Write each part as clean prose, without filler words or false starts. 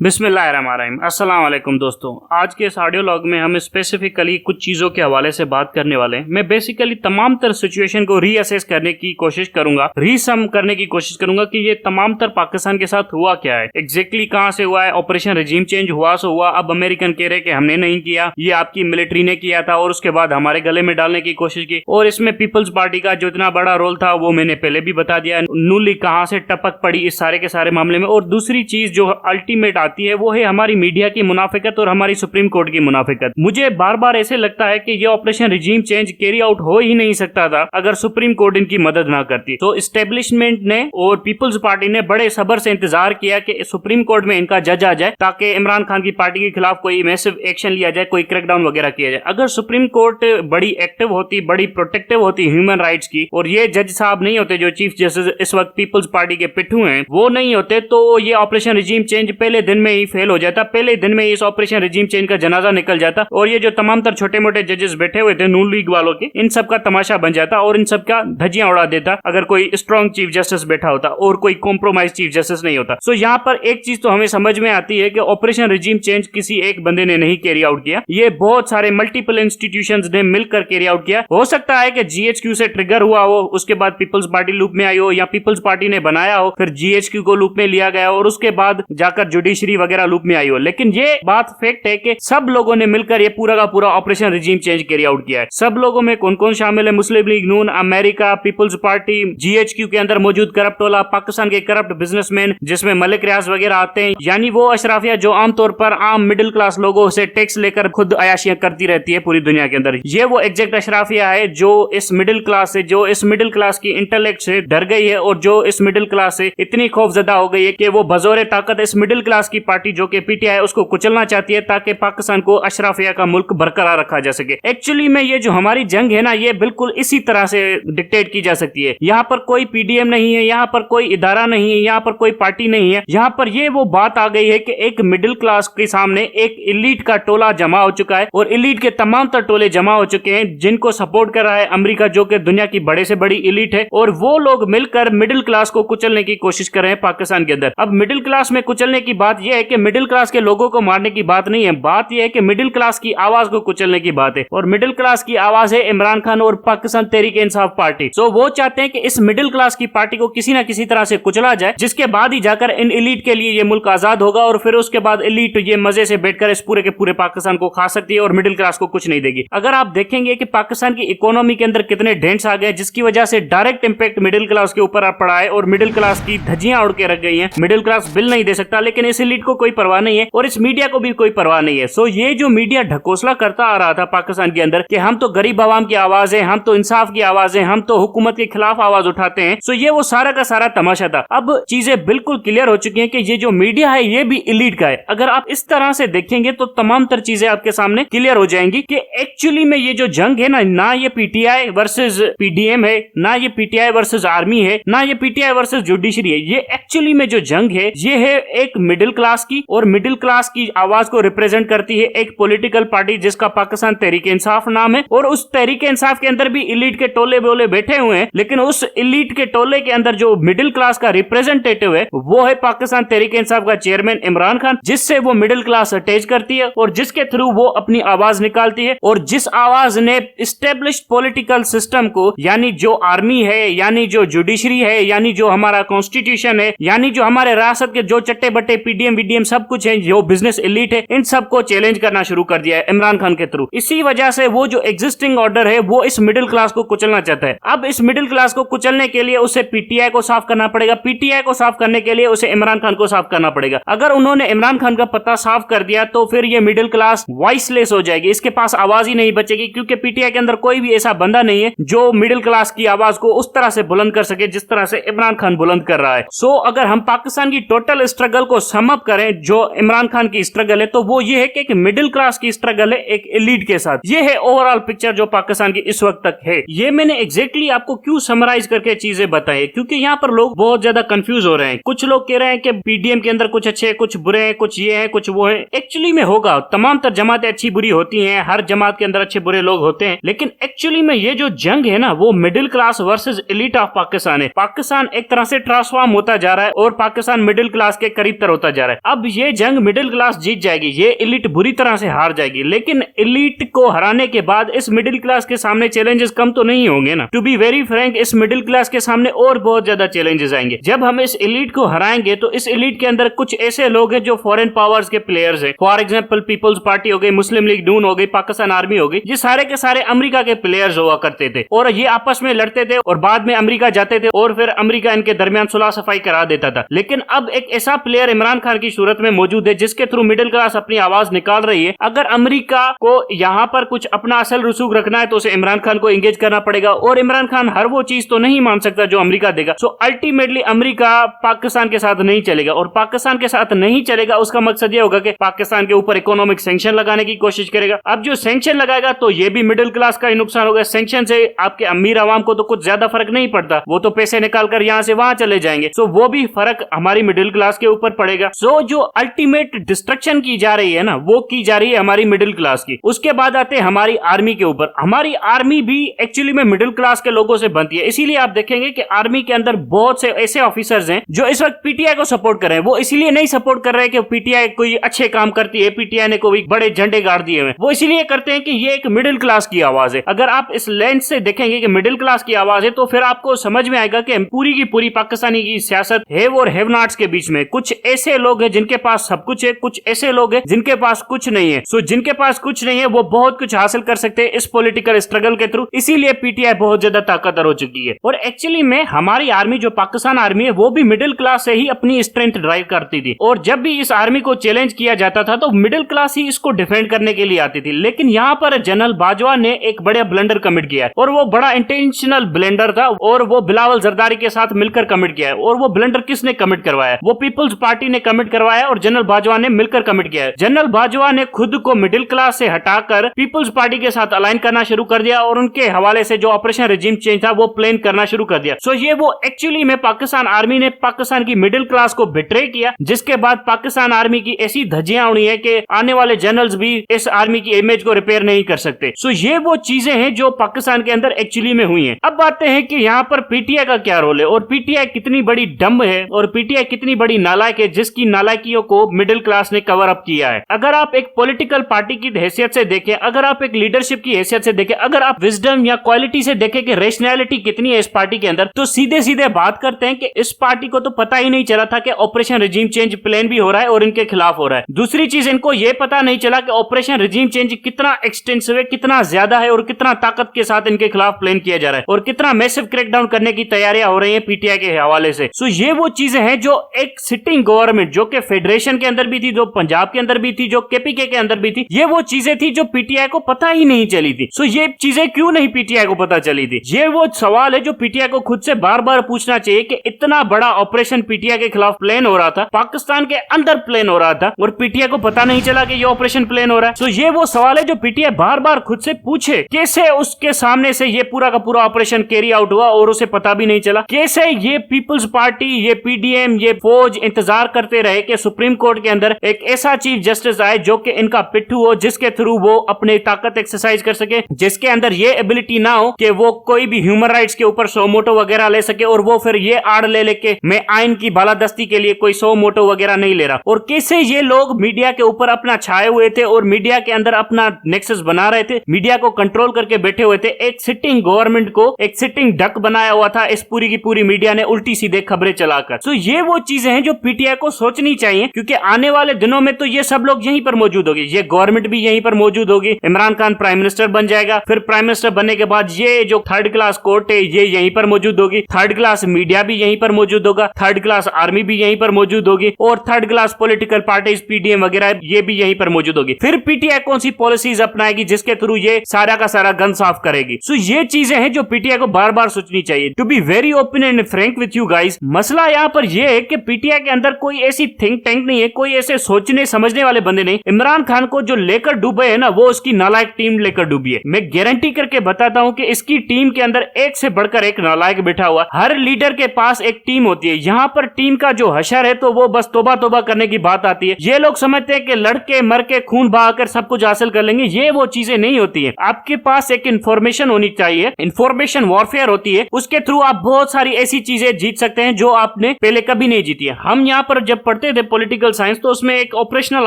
बिस्मिल्लाहिर्रहमानिर्रहीम। अस्सलाम वालेकुम दोस्तों, आज के इस ऑडियो लॉग में हम स्पेसिफिकली कुछ चीज़ों के हवाले से बात करने वाले हैं। मैं बेसिकली तमाम तर सिचुएशन को रीअसेस करने की कोशिश करूंगा, रीसम करने की कोशिश करूंगा कि ये तमाम तर पाकिस्तान के साथ हुआ क्या है, एग्जैक्टली कहां से हुआ है। ऑपरेशन रिजीम चेंज हुआ सो हुआ, अब अमेरिकन कह रहे कि हमने नहीं किया, ये आपकी मिलिट्री ने किया था और उसके बाद हमारे गले में डालने की कोशिश की। और इसमें पीपल्स पार्टी का जो इतना बड़ा रोल था वो मैंने पहले भी बता दिया, नूली कहां से टपक पड़ी इस सारे के सारे मामले में। और दूसरी चीज जो अल्टीमेट आती है वो है हमारी मीडिया की मुनाफिकत और हमारी सुप्रीम कोर्ट की मुनाफिकत। मुझे बार बार ऐसे लगता है कि ये operation regime change carry out हो ही नहीं सकता था अगर सुप्रीम कोर्ट इनकी मदद ना करती। तो एस्टेब्लिशमेंट ने और पीपल्स पार्टी ने बड़े सब्र से इंतजार किया कि सुप्रीम कोर्ट में इनका जज आ जाए ताकि इमरान खान की पार्टी के खिलाफ कोई मैसिव एक्शन लिया जाए, कोई क्रैकडाउन वगैरह किया जाए। अगर सुप्रीम कोर्ट बड़ी एक्टिव होती, बड़ी प्रोटेक्टिव होती ह्यूमन राइट्स की, और ये जज साहब नहीं होते जो चीफ जस्टिस इस वक्त पीपल्स पार्टी के पिट्ठू हैं, वो नहीं होते, तो ये ऑपरेशन रिजीम चेंज पहले दिन में ही फेल हो जाता, पहले दिन में इस ऑपरेशन रिजीम चेंज का जनाजा निकल जाता और ये जो तमाम तर छोटे मोटे जजेस बैठे हुए थे नून लीग वालों के, इन सब का तमाशा बन जाता और इन सब का धज्जियां उड़ा देता अगर कोई स्ट्रॉन्ग चीफ जस्टिस बैठा होता और कोई कॉम्प्रोमाइज चीफ जस्टिस नहीं होता। सो यहाँ पर एक चीज तो हमें समझ में आती है कि ऑपरेशन रिजीम चेंज किसी एक बंदे ने नहीं कैरी आउट किया, ये बहुत सारे मल्टीपल इंस्टीट्यूशंस ने मिलकर कैरी आउट किया। हो सकता है कि जीएचक्यू से ट्रिगर हुआ हो, उसके बाद पीपल्स पार्टी लूप में आई हो, या पीपल्स पार्टी ने बनाया हो फिर जीएचक्यू को लूप में लिया गया और उसके बाद जाकर जुडिशरी वगैरह लूप में आई हो। लेकिन ये बात फैक्ट है कि सब लोगों ने मिलकर ये पूरा का पूरा operation regime change carry out किया है। सब लोगों में कौन कौन शामिल है? मुस्लिम लीग नून, अमेरिका, पीपल्स पार्टी, जीएचक्यू के अंदर मौजूद करप्ट टोला, पाकिस्तान के करप्ट बिजनेसमैन जिसमें मलिक रियाज वगैरह आते हैं, यानी वो अशराफिया जो आमतौर पर आम मिडिल क्लास लोगों से टैक्स लेकर खुद अयाशियां करती रहती है पूरी दुनिया के अंदर। ये वो एग्जैक्ट अशराफिया है जो इस मिडिल क्लास से, जो इस मिडिल क्लास की इंटेलेक्ट से डर गई है और जो इस मिडिल क्लास से इतनी खौफजदा हो गई है कि वो बजोरे ताकत इस मिडिल क्लास की पार्टी जो कि पीटीआई है उसको कुचलना चाहती है ताकि पाकिस्तान को अशराफिया का मुल्क बरकरार रखा जा सके। एक्चुअली में ये जो हमारी जंग है ना, ये बिल्कुल इसी तरह से डिक्टेट की जा सकती है। यहाँ पर कोई पीडीएम नहीं है, यहाँ पर कोई इदारा नहीं है, यहाँ पर कोई पार्टी नहीं है। यहाँ पर ये वो बात आ गई है कि एक मिडिल क्लास के सामने एक इलीट का टोला जमा हो चुका है और इलीट के तमाम तर टोले जमा हो चुके हैं जिनको सपोर्ट कर रहा है अमेरिका जो कि दुनिया की बड़े से बड़ी इलीट है, और वो लोग मिलकर मिडिल क्लास को कुचलने की कोशिश कर रहे हैं पाकिस्तान के अंदर। अब मिडिल क्लास में कुचलने की बात यह है कि मिडिल क्लास के लोगों को मारने की बात नहीं है, बात यह है कि मिडिल क्लास की आवाज को कुचलने की बात है, और मिडिल क्लास की आवाज है इमरान खान और पाकिस्तान तहरीक इंसाफ पार्टी। सो वो चाहते हैं कि इस मिडिल क्लास की पार्टी को किसी ना किसी तरह से कुचला जाए, जिसके बाद ही जाकर इन इलीट के लिए ये मुल्क आजाद होगा और फिर उसके बाद इलीट ये मजे से बैठकर इस पूरे के पूरे पाकिस्तान को खा सकती है और मिडिल क्लास को कुछ नहीं देगी। अगर आप देखेंगे कि पाकिस्तान की इकोनॉमी के अंदर कितने डेंट्स आ गए जिसकी वजह से डायरेक्ट इंपैक्ट मिडिल क्लास के ऊपर पड़ा है और मिडिल क्लास की धज्जियां उड़ के रख गई हैं। मिडिल क्लास बिल नहीं दे सकता, लेकिन इस इलीट को कोई परवाह नहीं है और इस मीडिया को भी कोई परवाह नहीं है। सो ये जो मीडिया ढकोसला करता आ रहा था पाकिस्तान के अंदर कि हम तो गरीब आवाम की आवाज है, हम तो इंसाफ की आवाज है, हम तो हुकूमत के खिलाफ आवाज उठाते हैं, सो ये वो सारा का सारा तमाशा था। अब चीजें बिल्कुल क्लियर हो चुकी हैं कि ये जो मीडिया है ये भी इलीट का है। अगर आप इस तरह से देखेंगे तो तमाम तर चीजें आपके सामने क्लियर हो जाएंगी कि एक्चुअली में ये जो जंग है ना ये पीटीआई वर्सेस पीडीएम है, ना ये पीटीआई वर्सेस आर्मी है, ना ये पीटीआई वर्सेस जुडिशरी है। ये एक्चुअली में जो जंग है ये है एक मिडिल क्लास की, और मिडिल क्लास की आवाज को रिप्रेजेंट करती है एक पॉलिटिकल पार्टी जिसका पाकिस्तान तहरीक इंसाफ नाम है, और उस तहरीक इंसाफ के अंदर भी इलीट के टोले बोले बैठे हुए हैं, लेकिन उस इलीट के टोले के अंदर जो मिडिल क्लास का रिप्रेजेंटेटिव है वो है पाकिस्तान तहरीक इंसाफ का चेयरमैन इमरान खान, जिससे वो मिडिल क्लास अटैच करती है और जिसके थ्रू वो अपनी आवाज निकालती है, और जिस आवाज ने एस्टेब्लिश्ड पॉलिटिकल सिस्टम को, यानी जो आर्मी है, यानी जो जुडिशरी है, यानी जो हमारा कॉन्स्टिट्यूशन है, यानी जो हमारे रियासत के जो चट्टे बट्टे पीडीएम वीडीएम सब कुछ है, जो बिजनेस इलीट है, इन सबको चैलेंज करना शुरू कर दिया है इमरान खान के थ्रू। इसी वजह से वो जो एग्जिस्टिंग ऑर्डर है वो इस मिडिल क्लास को कुचलना चाहता है। अब इस मिडिल क्लास को कुचलने के लिए उसे पीटीआई को साफ करना पड़ेगा, पीटीआई को साफ करने के लिए उसे इमरान खान को साफ करना पड़ेगा। अगर उन्होंने इमरान खान का पता साफ कर दिया तो फिर ये मिडिल क्लास वॉइसलेस हो जाएगी, इसके पास आवाज ही नहीं बचेगी, क्योंकि पीटीआई के अंदर कोई भी ऐसा बंदा नहीं है जो मिडिल क्लास की आवाज को उस तरह से बुलंद कर सके जिस तरह से इमरान खान बुलंद कर रहा है। सो अगर हम पाकिस्तान की टोटल स्ट्रगल को सम अप करें, जो इमरान खान की स्ट्रगल है, तो वो ये है कि एक मिडिल क्लास की स्ट्रगल है एक एलीट के साथ। ये है ओवरऑल पिक्चर जो पाकिस्तान की इस वक्त तक है। ये मैंने एग्जैक्टली आपको क्यों समराइज करके चीजें बताई, क्योंकि यहाँ पर लोग बहुत ज्यादा कंफ्यूज हो रहे हैं। कुछ लोग कह रहे हैं कि पीडीएम के अंदर कुछ अच्छे कुछ बुरे हैं, कुछ ये है कुछ वो है। एक्चुअली में होगा, तमाम तर जमातें अच्छी बुरी होती हैं, हर जमात के अंदर अच्छे बुरे लोग होते हैं, लेकिन एक्चुअली में ये जो जंग है ना वो middle class versus elite of Pakistan है। पाकिस्तान एक तरह से ट्रांसफॉर्म होता जा रहा है और पाकिस्तान मिडिल क्लास के करीब तर होता जा रहा है। रहा है। अब ये जंग मिडिल क्लास जीत जाएगी, ये एलिट बुरी तरह से हार जाएगी, लेकिन एलिट को हराने के बाद इस मिडिल क्लास के सामने चैलेंजेस कम तो नहीं होंगे ना। टू बी वेरी फ्रैंक, इस मिडिल क्लास के सामने और बहुत ज्यादा चैलेंजेस आएंगे। जब हम इस एलिट को हराएंगे तो इस एलिट के अंदर कुछ ऐसे लोग हैं जो फॉरेन पावर्स के प्लेयर्स हैं। फॉर एग्जांपल पीपल्स पार्टी हो गई, मुस्लिम लीग नून हो गई, पाकिस्तान आर्मी हो गई, ये सारे के सारे अमेरिका के प्लेयर्स हुआ करते थे और ये आपस में लड़ते थे और बाद में अमेरिका जाते थे और फिर अमेरिका इनके दरमियान सुलह सफाई करा देता था। लेकिन अब एक ऐसा प्लेयर इमरान खान की सूरत में मौजूद है जिसके थ्रू मिडिल क्लास अपनी आवाज निकाल रही है। अगर अमेरिका को यहाँ पर कुछ अपना असल रसूख रखना है तो उसे इमरान खान को एंगेज करना पड़ेगा और इमरान खान हर वो चीज तो नहीं मान सकता जो अमेरिका देगा। सो अल्टीमेटली अमेरिका पाकिस्तान के साथ नहीं चलेगा और पाकिस्तान के साथ नहीं चलेगा उसका मकसद ये होगा कि पाकिस्तान के ऊपर इकोनॉमिक सैंक्शन लगाने की कोशिश करेगा। अब जो सैंक्शन लगाएगा तो ये भी मिडिल क्लास का ही नुकसान होगा। सैंक्शन से आपके अमीर आवाम को तो कुछ ज्यादा फर्क नहीं पड़ता, वो तो पैसे निकाल कर यहाँ से वहां चले जाएंगे। सो वो भी फर्क हमारी मिडिल क्लास के ऊपर पड़ेगा। सो जो अल्टीमेट डिस्ट्रक्शन की जा रही है ना, वो की जा रही है हमारी मिडिल क्लास की। उसके बाद आते हैं हमारी आर्मी के ऊपर। हमारी आर्मी भी एक्चुअली में मिडिल क्लास के लोगों से बनती है, इसीलिए आप देखेंगे कि आर्मी के अंदर बहुत से ऐसे ऑफिसर्स हैं जो इस वक्त पीटीआई को सपोर्ट कर रहे हैं। वो इसीलिए नहीं सपोर्ट कर रहे हैं कि पीटीआई कोई अच्छे काम करती है, पीटीआई ने कोई बड़े झंडे गाड़ दिए हुए, वो इसीलिए करते हैं कि ये एक मिडिल क्लास की आवाज है। अगर आप इस लेंस से देखेंगे कि मिडिल क्लास की आवाज है तो फिर आपको समझ में आएगा कि पूरी की पूरी पाकिस्तानी की सियासत हैव और हैव नॉट्स के बीच में कुछ ऐसे लोग हैं जिनके पास सब कुछ है, कुछ ऐसे लोग हैं जिनके पास कुछ नहीं है। सो जिनके पास कुछ नहीं है वो बहुत कुछ हासिल कर सकते हैं इस पॉलिटिकल स्ट्रगल के थ्रू, इसीलिए पीटीआई बहुत ज्यादा ताकतवर हो चुकी है। और एक्चुअली में हमारी आर्मी जो पाकिस्तान आर्मी है वो भी मिडिल क्लास से ही अपनी स्ट्रेंथ ड्राइव करती थी और जब भी इस आर्मी को चैलेंज किया जाता था तो मिडिल क्लास ही इसको डिफेंड करने के लिए आती थी। लेकिन यहाँ पर जनरल बाजवा ने एक बड़ा ब्लंडर कमिट किया है और वो बड़ा इंटेंशनल ब्लंडर था और वो बिलावल जरदारी के साथ मिलकर कमिट किया है। और वो ब्लंडर किसने कमिट करवाया? वो पीपल्स पार्टी ने कमिट करवाया और जनरल बाजवा ने मिलकर कमिट किया है। जनरल बाजवा ने खुद को मिडिल क्लास से हटाकर पीपल्स पार्टी के साथ अलाइन करना शुरू कर दिया और उनके हवाले से जो ऑपरेशन रेजिम चेंज था वो प्लान करना शुरू कर दिया। सो ये वो एक्चुअली में पाकिस्तान आर्मी ने पाकिस्तान की मिडिल क्लास को बिट्रे किया, जिसके बाद पाकिस्तान आर्मी की ऐसी धज्जियां उड़ी है कि आने वाले जनरल्स भी इस आर्मी की इमेज को रिपेयर नहीं कर सकते। सो ये वो चीजें हैं जो पाकिस्तान के अंदर एक्चुअली में हुई हैं। अब बात है कि यहाँ पर पीटीआई का क्या रोल है और पीटीआई कितनी बड़ी डम्ब है और पीटीआई कितनी बड़ी नालायक है जिसकी नालायकियों को मिडिल क्लास ने कवर अप किया है। अगर आप एक पॉलिटिकल पार्टी की हैसियत से देखें, अगर आप एक लीडरशिप की हैसियत से देखें, अगर आप विजडम या क्वालिटी से देखें कि रेशनैलिटी कितनी है इस पार्टी के अंदर, तो सीधे सीधे बात करते हैं कि इस पार्टी को तो पता ही नहीं चला था कि ऑपरेशन रिजीम चेंज प्लान भी हो रहा है और इनके खिलाफ हो रहा है। दूसरी चीज, इनको यह पता नहीं चला कि ऑपरेशन रिजीम चेंज कितना एक्सटेंसिव है, कितना ज्यादा है और कितना ताकत के साथ इनके खिलाफ प्लान किया जा रहा है और कितना मैसिव क्रैकडाउन करने की तैयारियां हो रही है पीटीआई के हवाले से। सो ये वो चीजें हैं जो एक सिटिंग गवर्नमेंट, जो कि फेडरेशन के अंदर भी थी, जो पंजाब के अंदर भी थी, जो केपीके के अंदर भी थी, ये वो चीजें थी जो पीटीआई को पता ही नहीं चली थी। सो ये चीजें क्यों नहीं पीटीआई को पता चली थी? ये वो सवाल है जो पीटीआई को खुद से बार बार पूछना चाहिए कि इतना बड़ा ऑपरेशन पीटीआई के खिलाफ प्लान हो रहा था, पाकिस्तान के अंदर प्लान हो रहा था और पीटीआई को पता नहीं चला कि ये ऑपरेशन प्लान हो रहा है। सो ये वो सवाल है जो पीटीआई बार बार खुद से पूछे, कैसे उसके सामने से ये पूरा का पूरा ऑपरेशन कैरी आउट हुआ और उसे पता भी नहीं चला? कैसे ये पीपल्स पार्टी, ये पीडीएम, ये फौज इंतजार करते रहे कि सुप्रीम कोर्ट के अंदर एक ऐसा चीफ जस्टिस आए जो कि इनका पिट्ठू हो, जिसके थ्रू वो अपनी ताकत एक्सरसाइज कर सके, जिसके अंदर ये एबिलिटी ना हो कि वो कोई भी ह्यूमन राइट्स के ऊपर सो मोटो वगैरह ले सके और वो फिर ये आड़ ले लेके मैं आइन की बालादस्ती के लिए कोई सो मोटो वगैरह नहीं ले रहा। और कैसे ये लोग मीडिया के ऊपर अपना छाए हुए थे और मीडिया के अंदर अपना नेक्सस बना रहे थे, मीडिया को कंट्रोल करके बैठे हुए थे। एक सिटिंग गवर्नमेंट को एक सिटिंग डक बनाया हुआ था इस पूरी की पूरी मीडिया ने, उल्टी सीधे खबरें चलाकर। सो ये वो चीजें हैं जो पीटीआई को सोचनी चाहिए, क्योंकि आने वाले दिनों में तो ये सब लोग यहीं पर मौजूद होगी, ये गवर्नमेंट भी यहीं पर मौजूद होगी। इमरान खान प्राइम मिनिस्टर बन जाएगा, फिर प्राइम मिनिस्टर बनने के बाद ये जो थर्ड क्लास कोर्ट है ये यहीं पर मौजूद होगी, थर्ड क्लास मीडिया भी यहीं पर मौजूद होगा, थर्ड क्लास आर्मी भी यहीं पर मौजूद होगी और third class political parties PDM वगैरह ये भी यहीं पर मौजूद होगी। फिर पीटीआई कौन सी पॉलिसीज अपनाएगी जिसके थ्रू ये सारा का सारा गन साफ करेगी? सो ये चीजें हैं जो पीटीआई को बार बार सोचनी चाहिए। To be very open and frank with you guys, मसला यहाँ पर यह है कि पीटीआई के अंदर कोई ऐसी थिंक टैंक नहीं है, कोई ऐसे सोचने समझने वाले बंदे नहीं। इमरान खान को जो लेकर डूबे है ना, वो उसकी नालायक टीम लेकर डूबी है। मैं गारंटी करके बताता हूं कि इसकी टीम के अंदर एक से बढ़कर एक नालायक बैठा हुआ। हर लीडर के पास एक टीम होती है, यहाँ पर टीम का जो हशर है तो वो बस तोबा तोबा करने की बात आती है। ये लोग समझते हैं कि लड़के मर के खून बहाकर सब कुछ हासिल कर लेंगे, ये वो चीजें नहीं होती है। आपके पास एक इंफॉर्मेशन होनी चाहिए, इंफॉर्मेशन वॉरफेयर होती है, उसके थ्रू आप बहुत सारी ऐसी चीजें जीत सकते हैं जो आपने पहले कभी नहीं जीती है। हम यहाँ पर जब पढ़ते थे पॉलिटिकल साइंस, तो उसमें एक ऑपरेशनल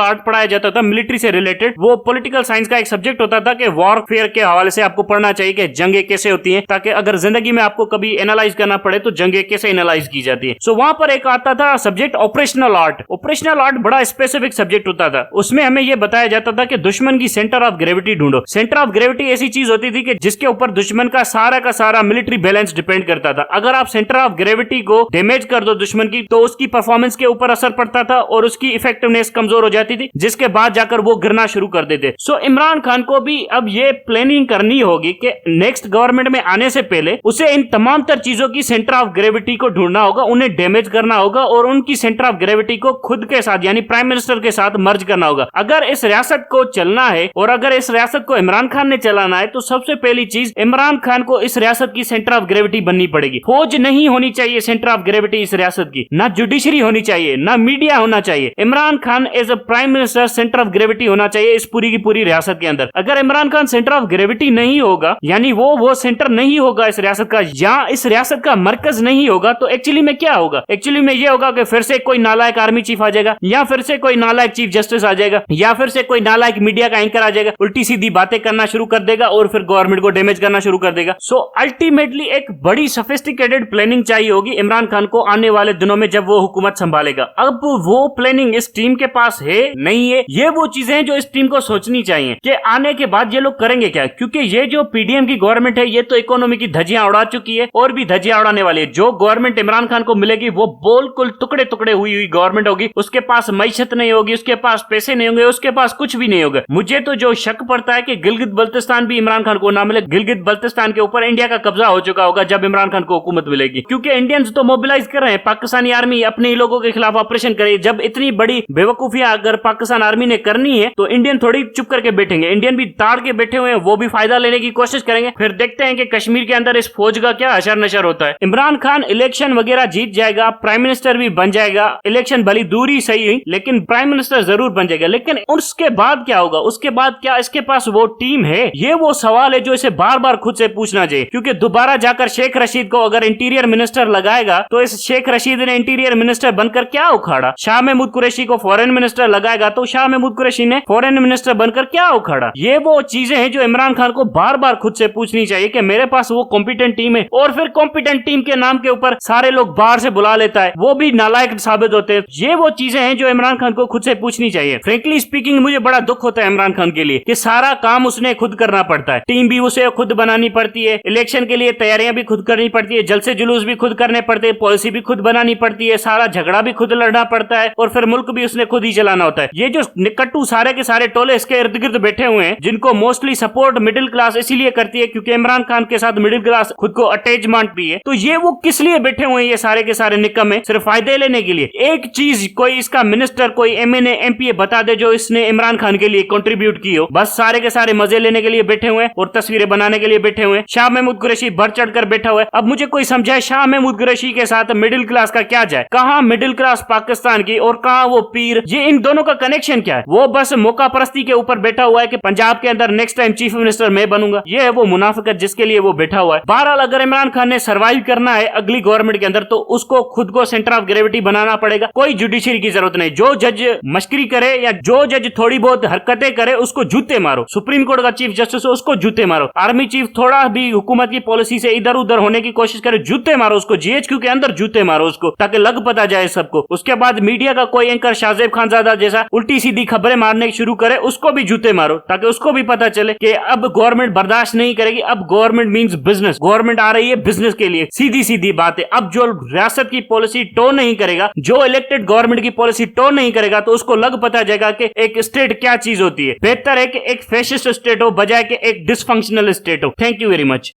आर्ट पढ़ाया जाता था मिलिट्री से रिलेटेड। वो पॉलिटिकल साइंस का एक सब्जेक्ट होता था कि वॉरफेयर के हवाले से आपको पढ़ना चाहिए कि जंगें कैसे होती हैं, ताकि अगर जिंदगी में आपको कभी एनालाइज करना पड़े तो जंगें कैसे एनालाइज की जाती है। सो वहां पर एक आता था subject operational art. Operational art बड़ा स्पेसिफिक सब्जेक्ट होता था। उसमें हमें यह बताया जाता था कि दुश्मन की सेंटर ऑफ ग्रेविटी ढूंढो। सेंटर ऑफ ग्रेविटी ऐसी चीज होती थी कि जिसके ऊपर दुश्मन का सारा मिलिट्री बैलेंस डिपेंड करता था। अगर आप सेंटर ऑफ ग्रेविटी को डैमेज कर दो दुश्मन की, तो उसकी परफॉर्मेंस के ऊपर असर पड़ता था और उसकी इफेक्टिवनेस कमजोर हो जाती थी, जिसके बाद जाकर वो गिरना शुरू कर देते। सो इमरान खान को भी अब ये प्लानिंग करनी होगी कि नेक्स्ट गवर्नमेंट में आने से पहले उसे इन तमाम तर चीजों की सेंटर ऑफ ग्रेविटी को ढूंढना होगा, उन्हें डैमेज करना होगा और उनकी सेंटर ऑफ ग्रेविटी को खुद के साथ यानी प्राइम मिनिस्टर के साथ मर्ज करना होगा। अगर इस रियासत को चलना है और अगर इस रियासत को इमरान खान ने चलाना है, तो सबसे पहली चीज इमरान खान को इस रियासत की सेंटर ऑफ ग्रेविटी बननी पड़ेगी। फौज नहीं होनी चाहिए सेंटर ऑफ ग्रेविटी इस रियासत की, ना जुडिशरी होनी चाहिए, ना मीडिया होना चाहिए। Imran Khan as a prime minister centre of gravity होना चाहिए इस पूरी की पूरी रियासत के अंदर। अगर Imran Khan centre of gravity नहीं होगा, यानी वो सेंटर नहीं होगा इस रियासत का, या इस रियासत का मरकज नहीं होगा, तो एक्चुअली में क्या होगा? एक्चुअली में ये होगा कि फिर से कोई नालायक आर्मी चीफ आ जाएगा, या फिर से कोई नालायक चीफ जस्टिस आ जाएगा, या फिर से कोई नालायक मीडिया का एंकर आ जाएगा, उल्टी सीधी बातें करना शुरू कर देगा और फिर गवर्नमेंट को डैमेज करना शुरू कर देगा। सो अल्टीमेटली एक बड़ी सोफिस्टिकेटेड प्लानिंग चाहिए होगी इमरान खान को आने वाले दिनों में जब वो हुकूमत संभालेगा। अब वो प्लानिंग इस टीम के पास है नहीं है, ये वो चीजें हैं जो इस टीम को सोचनी चाहिए कि आने के बाद ये लोग करेंगे क्या। क्योंकि ये जो पीडीएम की गवर्नमेंट है, ये तो इकोनॉमी की धज्जियां उड़ा चुकी है और भी धज्जियां उड़ाने वाली है। जो गवर्नमेंट इमरान खान को मिलेगी वो बिल्कुल टुकड़े टुकड़े हुई गवर्नमेंट होगी। उसके पास मैशत नहीं होगी, उसके पास पैसे नहीं होंगे, उसके पास कुछ भी नहीं होगा। मुझे तो जो शक पड़ता है कि गिलगित बल्तिस्तान भी इमरान खान को ना मिले। गिलगित बल्तिस्तान के ऊपर इंडिया का कब्जा हो चुका होगा जब इमरान खान को हुकूमत मिलेगी, क्योंकि इंडियंस तो मोबिलाइज कर रहे हैं, पाकिस्तानी आर्मी अपने ही लोगों के खिलाफ ऑपरेशन करे। जब इतनी बड़ी बेवकूफियां अगर पाकिस्तान आर्मी ने करनी है तो इंडियन थोड़ी चुप करके बैठेंगे। इंडियन भी ताड़ के बैठे हुए हैं, वो भी फायदा लेने की कोशिश करेंगे। फिर देखते हैं कि कश्मीर के अंदर इस फौज का क्या अशर नशर होता है। इमरान खान इलेक्शन वगैरह जीत जाएगा, प्राइम मिनिस्टर भी बन जाएगा, इलेक्शन भली दूरी सही हुई लेकिन प्राइम मिनिस्टर जरूर बन जाएगा। लेकिन उसके बाद क्या होगा? उसके बाद क्या इसके पास वो टीम है? ये वो सवाल है जो इसे बार बार खुद से पूछना चाहिए। क्योंकि दोबारा जाकर शेख रशीद को अगर इंटीरियर मिनिस्टर लगाएगा तो इस शेख रशीद ने इंटीरियर मिनिस्टर बनकर क्या उखाड़ा? शाह महमूद कुरैशी को फॉरेन मिनिस्टर लगाएगा तो शाह महमूद कुरैशी ने फॉरेन मिनिस्टर बनकर क्या उखाड़ा? ये वो चीजें हैं जो इमरान खान को बार बार खुद से पूछनी चाहिए कि मेरे पास वो कॉम्पिटेंट टीम है। और फिर कॉम्पिटेंट टीम के नाम के ऊपर सारे लोग बाहर से बुला लेता है, वो भी नालायक साबित होते हैं। ये वो चीजें हैं जो इमरान खान को खुद से पूछनी चाहिए। फ्रेंकली स्पीकिंग मुझे बड़ा दुख होता है इमरान खान के लिए कि सारा काम उसने खुद करना पड़ता है, टीम भी उसे खुद बनानी पड़ती है, इलेक्शन के लिए तैयारियां भी खुद करनी पड़ती है, जलसे जुलूस भी खुद करने पड़ते हैं, पॉलिसी भी खुद बनानी पड़ती है, सारा झगड़ा भी खुद लड़ना पड़ता है और फिर मुल्क भी उसने खुद ही चलाना होता है। ये जो निकट्टू सारे के सारे टोले इसके इर्द गिर्द बैठे हुए हैं, जिनको मोस्टली सपोर्ट मिडिल क्लास इसीलिए करती है क्योंकि इमरान खान के साथ मिडिल क्लास खुद को अटैच मानती है, तो ये वो किस लिए बैठे हुए हैं ये सारे के सारे निकम्मे? सिर्फ फायदे लेने के लिए। एक चीज कोई इसका मिनिस्टर, कोई एमएनए एमपीए बता दे जो इसने इमरान खान के लिए कंट्रीब्यूट की हो। बस सारे के सारे मजे लेने के लिए बैठे हुए हैं और तस्वीरें बनाने के लिए बैठे हुए हैं। शाह महमूद कुरैशी बढ़ चढ़कर बैठा हुआ है। अब मुझे कोई समझाए शाह महमूद कुरैशी के साथ मिडिल क्लास का क्या जाए? कहां मिडिल क्लास पाकिस्तान की और कहां वो पीर? ये इन दोनों का कनेक्शन क्या है? वो बस मौका परस्ती के ऊपर बैठा हुआ है कि पंजाब के अंदर नेक्स्ट टाइम चीफ मिनिस्टर मैं बनूंगा। ये है वो मुनाफिकत जिसके लिए वो बैठा हुआ है। बहरहाल अगर इमरान खान ने सर्वाइव करना है अगली गवर्नमेंट के अंदर तो उसको खुद को सेंटर ऑफ ग्रेविटी बनाना पड़ेगा। कोई जुडिशरी की जरूरत नहीं। जो जज मस्करी करे या जो जज थोड़ी बहुत हरकतें करे उसको जूते मारो। सुप्रीम कोर्ट का चीफ जस्टिस हो उसको जूते मारो। आर्मी चीफ थोड़ा भी हुकूमत की पॉलिसी से इधर उधर होने की कोशिश करे, जूते मारो उसको। जीएचक्यू के अंदर जूते मारो उसको ताकि लग पता जाए सबको। उसके बाद मीडिया का कोई एंकर शाहजेब खानजादा जैसा उल्टी सीधी खबरें मारने शुरू करे, उसको भी जूते मारो ताकि उसको भी पता चले कि अब गवर्नमेंट बर्दाश्त नहीं करेगी। अब गवर्नमेंट मींस बिजनेस। गवर्नमेंट आ रही है बिजनेस के लिए। सीधी सीधी बात है। अब जो रियासत की पॉलिसी टो नहीं करेगा, जो इलेक्टेड गवर्नमेंट की पॉलिसी टो नहीं करेगा, तो उसको लग पता जाएगा कि एक स्टेट क्या चीज होती है। बेहतर है कि एक फैसिस्ट स्टेट हो बजाय कि एक डिसफंक्शनल स्टेट हो। Thank you very much.